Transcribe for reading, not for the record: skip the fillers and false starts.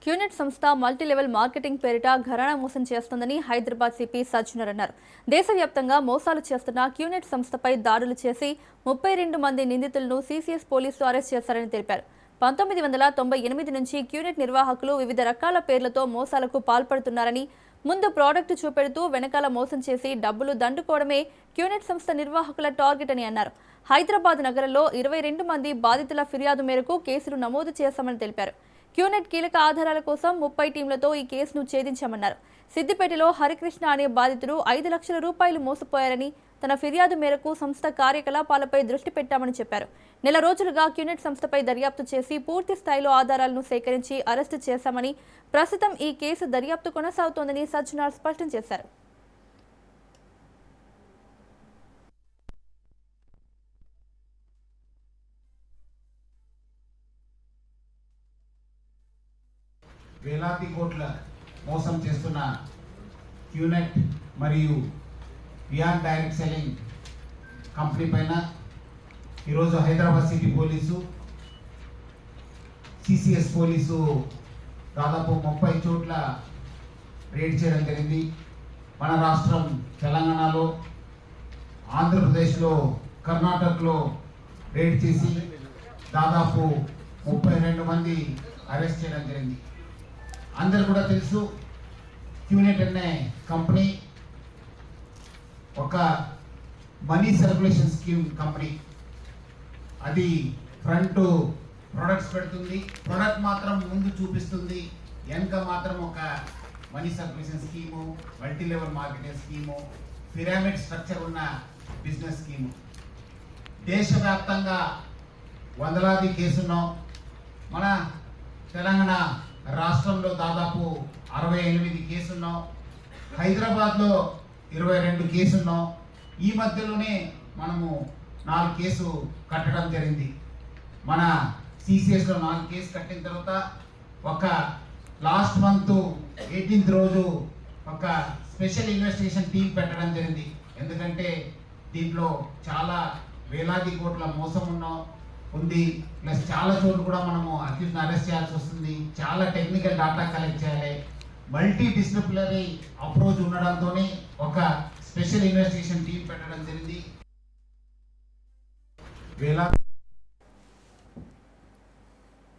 QNet సంస్థ multilevel marketing పేరిట ఘరానా మోసం చేస్తోందని హైదరాబాద్ సిపి సజ్జనర్ అన్నారు. దేశవ్యాప్తంగా మోసాలు చేస్తున్న క్యూనెట్ సంస్థపై దాడులు చేసి 32 మంది నిందితులను సిసిఎస్ పోలీసులు అరెస్ట్ చేశారని తెలిపారు. 1998 నుంచి క్యూనెట్ నిర్వాహకులు వివిధ రకాల పేర్లతో మోసాలకు పాల్పడుతున్నారని, ముందు ప్రోడక్ట్ చూపెడుతూ వెనకాల మోసం చేసి డబ్బులు దండుకోవడమే క్యూనెట్ సంస్థ నిర్వాహకుల టార్గెట్ అని అన్నారు. హైదరాబాద్ నగరంలో 22 మంది బాధితుల ఫిర్యాదు మేరకు కేసులు నమోదు చేశామని తెలిపారు. క్యూనెట్ కీలక ఆధారాల కోసం 30 టీంలతో ఈ కేసును ఛేదించామన్నారు. సిద్దిపేటలో హరికృష్ణ అనే బాధితుడు 5 లక్షల రూపాయలు మోసపోయారని, తన ఫిర్యాదు మేరకు సంస్థ కార్యకలాపాలపై దృష్టి పెట్టామని చెప్పారు. నెల రోజులుగా క్యూనెట్ సంస్థపై దర్యాప్తు చేసి పూర్తి స్థాయిలో ఆధారాలను సేకరించి అరెస్టు చేశామని, ప్రస్తుతం ఈ కేసు దర్యాప్తు కొనసాగుతోందని సజ్జనర్ స్పష్టం చేశారు. వేలాది కోట్ల మోసం చేస్తున్న క్యూనెట్ మరియు బియాండ్ డైరెక్ట్ సెల్లింగ్ కంపెనీ పైన ఈరోజు Hyderabad city police, CCS police దాదాపు 30 చోట్ల రేడ్ చేయడం జరిగింది. మన రాష్ట్రం తెలంగాణలో, ఆంధ్రప్రదేశ్లో, కర్ణాటకలో రేడ్ చేసి దాదాపు 32 మంది అరెస్ట్ చేయడం జరిగింది. అందరు కూడా తెలుసు, క్యూనెట్ అనే కంపెనీ ఒక మనీ సర్క్యులేషన్ స్కీమ్ కంపెనీ. అది ఫ్రంట్ ప్రొడక్ట్స్ పెడుతుంది, ప్రొడక్ట్ మాత్రం ముందు చూపిస్తుంది, వెనక మాత్రం ఒక money circulation scheme, multi level marketing scheme, pyramid structure ఉన్న బిజినెస్ స్కీము. దేశవ్యాప్తంగా వందలాది కేసున్నాం. మన తెలంగాణ రాష్ట్రంలో దాదాపు 68 కేసున్నాం. హైదరాబాద్లో 22 కేసున్నాం. ఈ మధ్యలోనే మనము 4 కేసు కట్టడం జరిగింది. మన సిసిఎస్లో 4 కేసు కట్టిన తర్వాత ఒక లాస్ట్ మంత్ 18th రోజు ఒక స్పెషల్ ఇన్వెస్టిగేషన్ టీం పెట్టడం జరిగింది. ఎందుకంటే దీంట్లో చాలా వేలాది కోట్ల మోసం ఉంది, ప్లస్ చాలా చోట్ల కూడా మనము అక్యూజ్ని అరెస్ట్ చేయాల్సి వస్తుంది. చాలా టెక్నికల్ డాటా కలెక్ట్ చేయాలి. మల్టీ డిసిప్లినరీ అప్రోచ్ ఉండడంతో ఒక స్పెషల్ ఇన్వెస్టిగేషన్ టీం పెట్టడం జరిగింది.